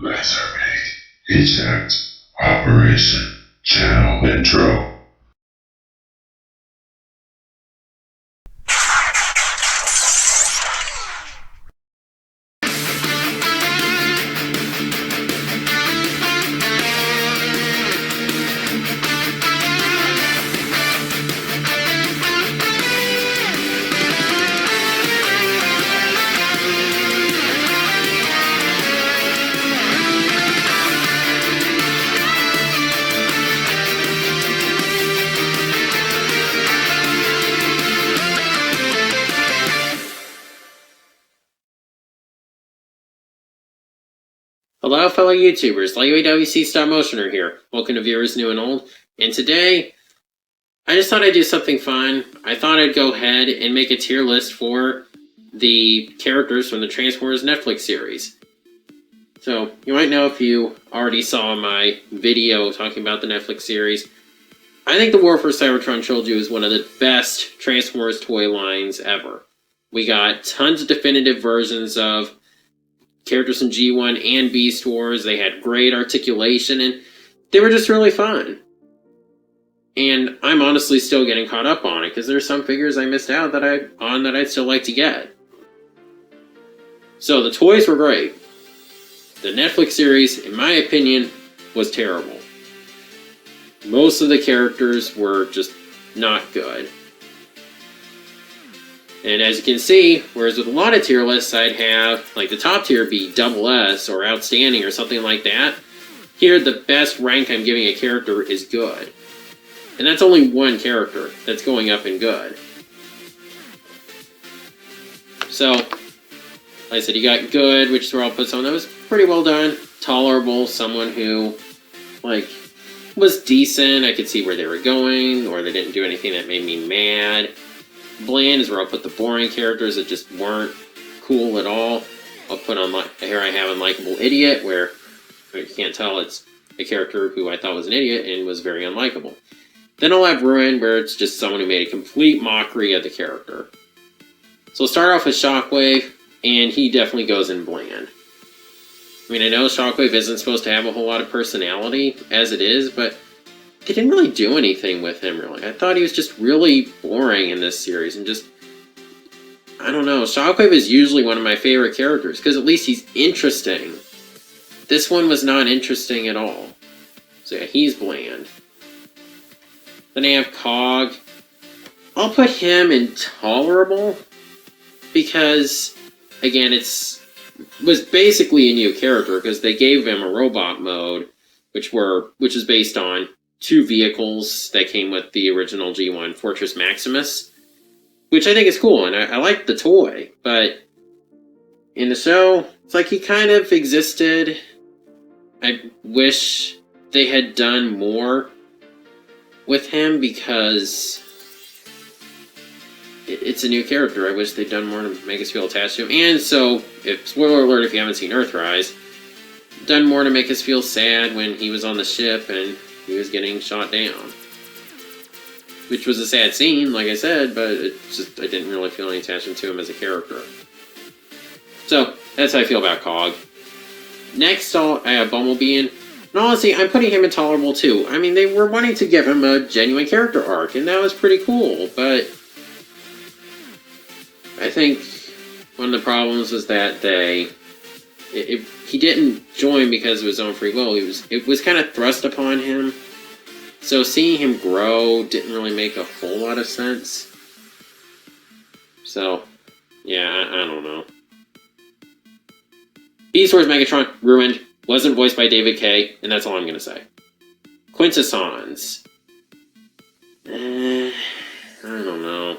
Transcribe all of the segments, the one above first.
Lasermate. Eject. Operation. Channel intro. Hello fellow YouTubers, WfC Stop Motioner here. Welcome to viewers new and old. And today, I just thought I'd do something fun. I thought I'd go ahead and make a tier list for the characters from the Transformers Netflix series. So, you might know if you already saw my video talking about the Netflix series. I think the War for Cybertron Trilogy is one of the best Transformers toy lines ever. We got tons of definitive versions of characters from G1 and Beast Wars. They had great articulation, and they were just really fun. And I'm honestly still getting caught up on it, because there's some figures I missed out that I'd still like to get. So the toys were great. The Netflix series, in my opinion, was terrible. Most of the characters were just not good. And as you can see, whereas with a lot of tier lists, I'd have, like, the top tier be WS or Outstanding or something like that. Here, the best rank I'm giving a character is Good. And that's only one character that's going up in Good. So, like I said, you got Good, which is where I'll put someone that was pretty well done. Tolerable, someone who, like, was decent. I could see where they were going, or they didn't do anything that made me mad. Bland is where I'll put the boring characters that just weren't cool at all. I'll put on, here I have Unlikable Idiot, where you can't tell it's a character who I thought was an idiot and was very unlikable. Then I'll have Ruin, where it's just someone who made a complete mockery of the character. So we'll start off with Shockwave, and he definitely goes in Bland. I mean, I know Shockwave isn't supposed to have a whole lot of personality as it is, but they didn't really do anything with him, really. I thought he was just really boring in this series, and just, I don't know. Shockwave is usually one of my favorite characters, because at least he's interesting. This one was not interesting at all. So yeah, he's Bland. Then I have Cog. I'll put him in Tolerable, because, again, was basically a new character, because they gave him a robot mode, which is based on two vehicles that came with the original G1, Fortress Maximus, which I think is cool, and I like the toy, but in the show, it's like he kind of existed. I wish they had done more with him, because it's a new character. I wish they'd done more to make us feel attached to him, and so, spoiler alert if you haven't seen Earthrise, done more to make us feel sad when he was on the ship and he was getting shot down. Which was a sad scene, like I said, but I didn't really feel any attachment to him as a character. So, that's how I feel about Cog. Next, I have Bumblebee, and honestly, I'm putting him in Tolerable too. I mean, they were wanting to give him a genuine character arc, and that was pretty cool, but I think one of the problems was that he didn't join because of his own free will. It was kind of thrust upon him. So seeing him grow didn't really make a whole lot of sense. So, yeah, I don't know. Beast Wars Megatron, ruined. Wasn't voiced by David Kaye, and that's all I'm going to say. Quintessons. I don't know.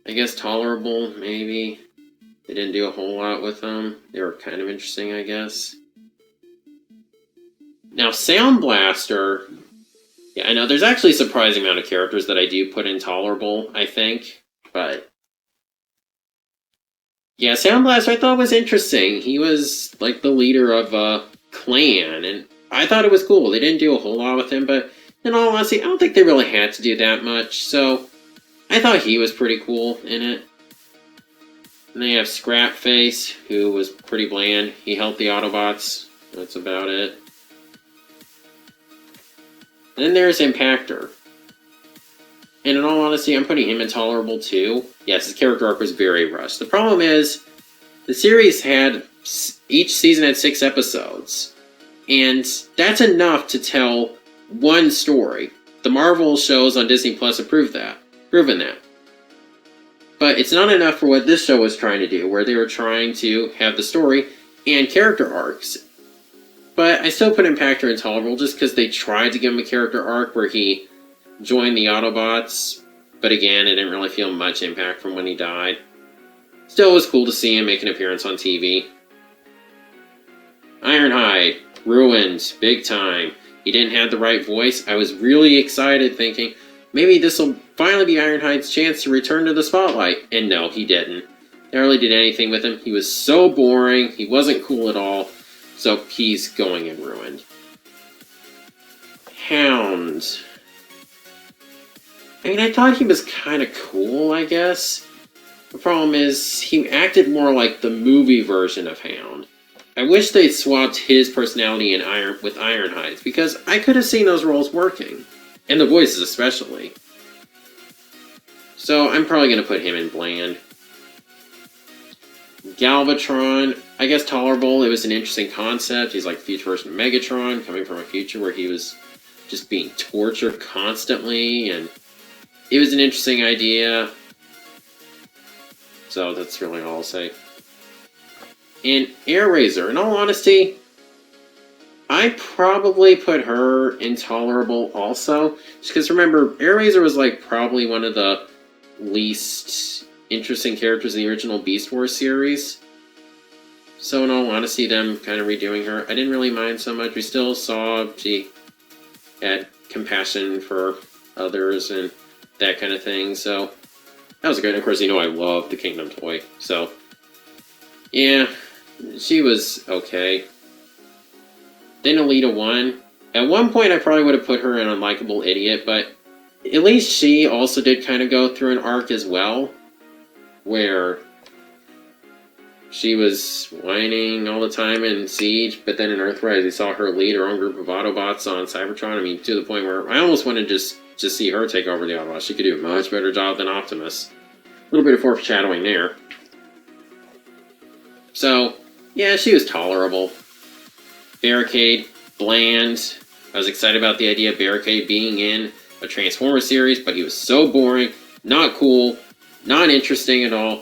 I guess Tolerable, maybe. They didn't do a whole lot with them. They were kind of interesting, I guess. Now, Sound Blaster... Yeah, I know there's actually a surprising amount of characters that I do put in Tolerable, I think. But yeah, Sound Blaster I thought was interesting. He was like the leader of a clan, and I thought it was cool. They didn't do a whole lot with him, but in all honesty, I don't think they really had to do that much. So I thought he was pretty cool in it. And then you have Scrapface, who was pretty bland. He helped the Autobots. That's about it. And then there's Impactor. And in all honesty, I'm putting him intolerable too. Yes, his character arc was very rushed. The problem is, the series had, each season had 6 episodes. And that's enough to tell one story. The Marvel shows on Disney Plus have proven that. But it's not enough for what this show was trying to do, where they were trying to have the story and character arcs. But I still put Impactor intolerable just because they tried to give him a character arc where he joined the Autobots, but again, it didn't really feel much impact from when he died. Still, it was cool to see him make an appearance on TV. Ironhide, ruined, big time. He didn't have the right voice. I was really excited thinking, maybe this will finally be Ironhide's chance to return to the spotlight. And no, he didn't. They hardly did anything with him. He was so boring, he wasn't cool at all, so he's going and ruined. Hound. I mean, I thought he was kind of cool, I guess. The problem is, he acted more like the movie version of Hound. I wish they'd swapped his personality with Ironhide's, because I could have seen those roles working. And the voices especially. So, I'm probably going to put him in bland. Galvatron, I guess tolerable. It was an interesting concept. He's like the future version of Megatron, coming from a future where he was just being tortured constantly, and it was an interesting idea. So that's really all I'll say. And Airraiser, in all honesty, I probably put her intolerable also. Just because remember, Airraiser was like probably one of the least interesting characters in the original Beast Wars series. So in all honesty, them kind of redoing her, I didn't really mind so much. We still saw she had compassion for others and that kind of thing, so that was good. And of course, you know I love the Kingdom toy, so yeah, she was okay. Then Alita 1. At one point, I probably would have put her in Unlikable Idiot, but at least she also did kind of go through an arc as well, where she was whining all the time in Siege, but then in Earthrise, we saw her lead her own group of Autobots on Cybertron. I mean, to the point where I almost wanted to just see her take over the Autobots. She could do a much better job than Optimus. A little bit of foreshadowing there. So, yeah, she was tolerable. Barricade, bland. I was excited about the idea of Barricade being in a Transformers series, but he was so boring, not cool, not interesting at all,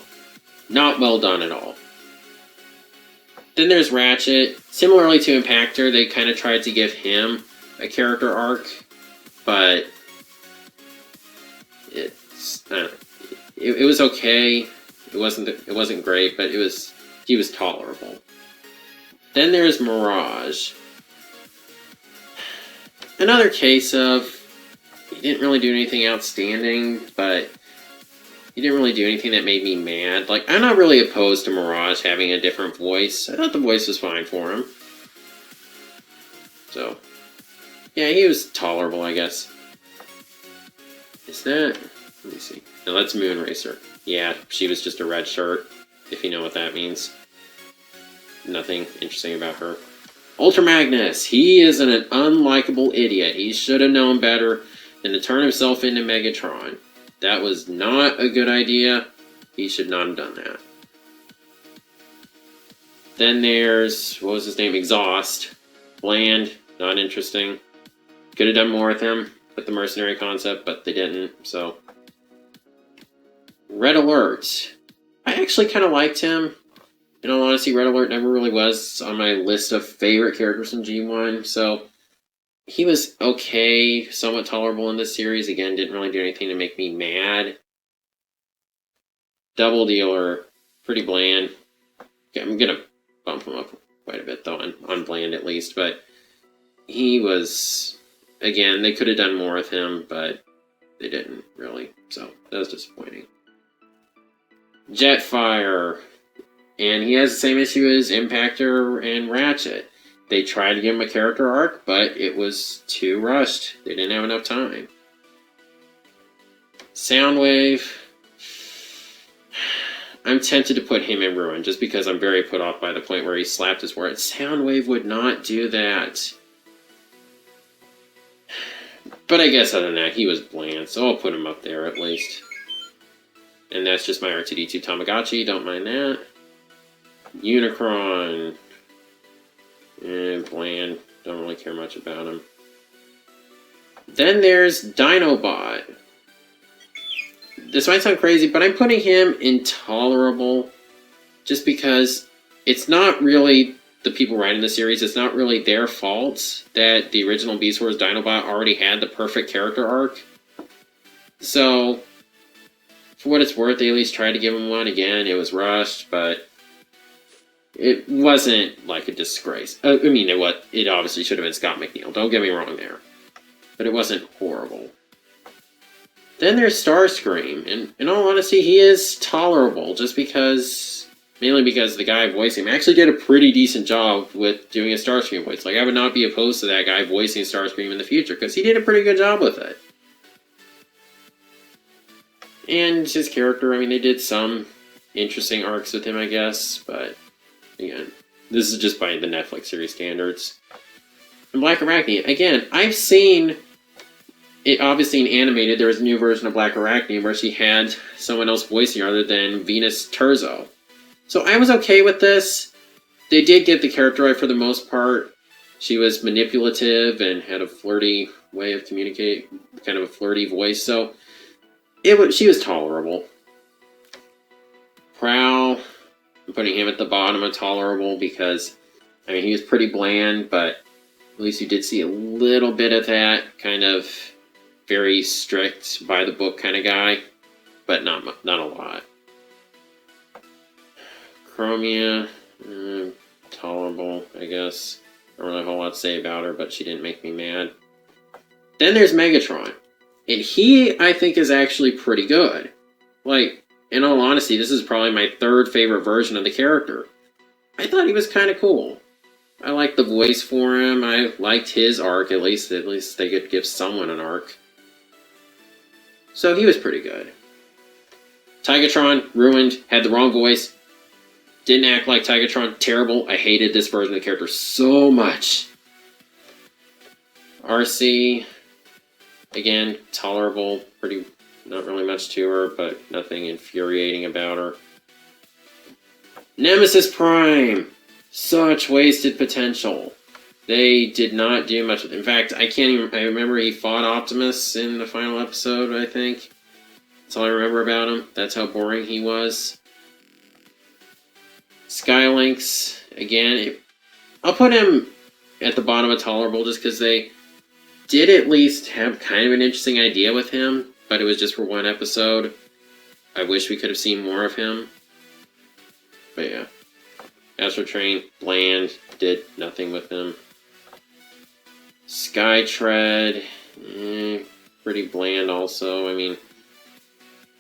not well done at all. Then there's Ratchet. Similarly to Impactor, they kind of tried to give him a character arc, but it was okay. It wasn't great, but he was tolerable. Then there's Mirage. Another case of he didn't really do anything outstanding, but he didn't really do anything that made me mad. Like, I'm not really opposed to Mirage having a different voice. I thought the voice was fine for him. So, yeah, he was tolerable, I guess. Is that... Let me see. No, that's Moonracer. Yeah, she was just a red shirt, if you know what that means. Nothing interesting about her. Ultra Magnus. He is an unlikable idiot. He should have known better than to turn himself into Megatron. That was not a good idea. He should not have done that. Then there's, what was his name? Exhaust. Bland. Not interesting. Could have done more with him with the mercenary concept, but they didn't, so. Red Alert. I actually kind of liked him. In all honesty, Red Alert never really was on my list of favorite characters in G1, so he was okay, somewhat tolerable in this series. Again, didn't really do anything to make me mad. Double Dealer, pretty bland. Okay, I'm gonna bump him up quite a bit, though, on bland at least, but he was, again, they could have done more with him, but they didn't, really, so that was disappointing. Jetfire. And he has the same issue as Impactor and Ratchet. They tried to give him a character arc, but it was too rushed. They didn't have enough time. Soundwave. I'm tempted to put him in Ruin just because I'm very put off by the point where he slapped his word. Soundwave would not do that. But I guess other than that, he was bland, so I'll put him up there at least. And that's just my R2-D2 Tamagotchi, don't mind that. Unicron. Bland, don't really care much about him. Then there's Dinobot. This might sound crazy, but I'm putting him intolerable just because it's not really the people writing the series, it's not really their fault that the original Beast Wars Dinobot already had the perfect character arc. So, for what it's worth, they at least tried to give him one. Again, it was rushed, but it wasn't like a disgrace. I mean, it obviously should have been Scott McNeil, don't get me wrong there. But it wasn't horrible. Then there's Starscream, and in all honesty, he is tolerable, just because, mainly because the guy voicing him actually did a pretty decent job with doing a Starscream voice. Like, I would not be opposed to that guy voicing Starscream in the future, because he did a pretty good job with it. And his character, I mean, they did some interesting arcs with him, I guess, but, again, this is just by the Netflix series standards. And Black Arachne, again, I've seen it obviously in animated. There was a new version of Black Arachne where she had someone else voicing her other than Venus Terzo. So I was okay with this. They did get the character right for the most part. She was manipulative and had a flirty way of communicating, kind of a flirty voice. So she was tolerable. Prowl, I'm putting him at the bottom of tolerable because, I mean, he was pretty bland, but at least you did see a little bit of that kind of very strict, by the book kind of guy, but not a lot. Chromia, tolerable, I guess. Not really a whole lot to say about her, but she didn't make me mad. Then there's Megatron, and he, I think, is actually pretty good. Like, in all honesty, this is probably my third favorite version of the character. I thought he was kind of cool. I liked the voice for him. I liked his arc, at least they could give someone an arc. So he was pretty good. Tigatron, ruined, had the wrong voice. Didn't act like Tigatron, terrible. I hated this version of the character so much. RC, again, tolerable, pretty, not really much to her, but nothing infuriating about her. Nemesis Prime, such wasted potential. They did not do much with it. In fact, I remember he fought Optimus in the final episode, I think. That's all I remember about him. That's how boring he was. Skylynx, again, I'll put him at the bottom of tolerable just because they did at least have kind of an interesting idea with him, but it was just for one episode. I wish we could have seen more of him. But yeah. Astro Train, bland, did nothing with him. Skytread, pretty bland also. I mean,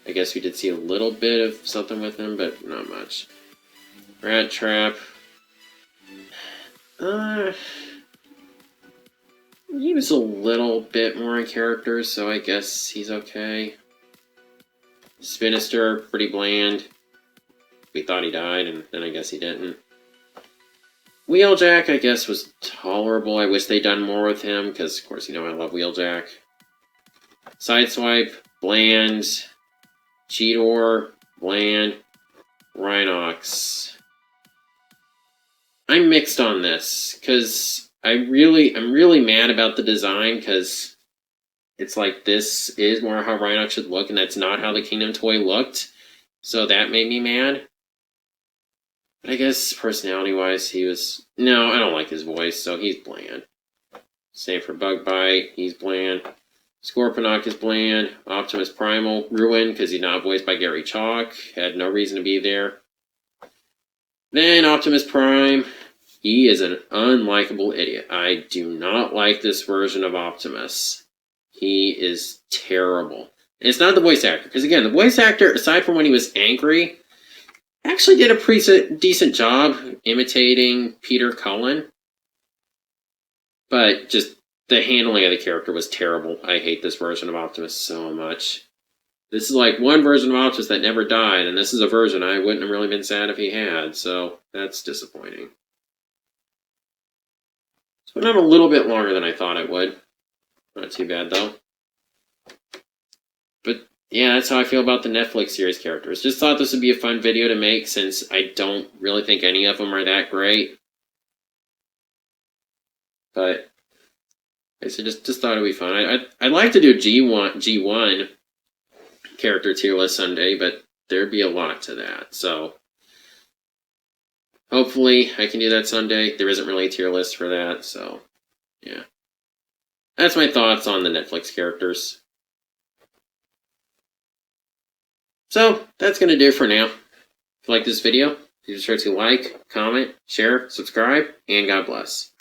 I guess we did see a little bit of something with him, but not much. Rat Trap, he was a little bit more in character, so I guess he's okay. Spinister, pretty bland. We thought he died, and then I guess he didn't. Wheeljack, I guess, was tolerable. I wish they'd done more with him, because, of course, you know I love Wheeljack. Sideswipe, bland. Cheetor, bland. Rhinox. I'm mixed on this, because I'm really mad about the design, because it's like this is more how Rhinox should look, and that's not how the Kingdom toy looked. So that made me mad. But I guess personality-wise, he was... No, I don't like his voice, so he's bland. Same for Bugbite, he's bland. Scorponok is bland. Optimus Primal, ruined, because he's not voiced by Gary Chalk. Had no reason to be there. Then Optimus Prime, he is an unlikable idiot. I do not like this version of Optimus. He is terrible. And it's not the voice actor, because again, the voice actor, aside from when he was angry, actually did a pretty decent job imitating Peter Cullen. But just the handling of the character was terrible. I hate this version of Optimus so much. This is like one version of Optimus that never died, and this is a version I wouldn't have really been sad if he had, so that's disappointing. So it went on a little bit longer than I thought it would. Not too bad, though. But yeah, that's how I feel about the Netflix series characters. Just thought this would be a fun video to make since I don't really think any of them are that great. But I just thought it would be fun. I'd like to do G1 character tier list someday, but there'd be a lot to that. So hopefully I can do that someday. There isn't really a tier list for that, so yeah. That's my thoughts on the Netflix characters. So that's going to do it for now. If you like this video, be sure to like, comment, share, subscribe, and God bless.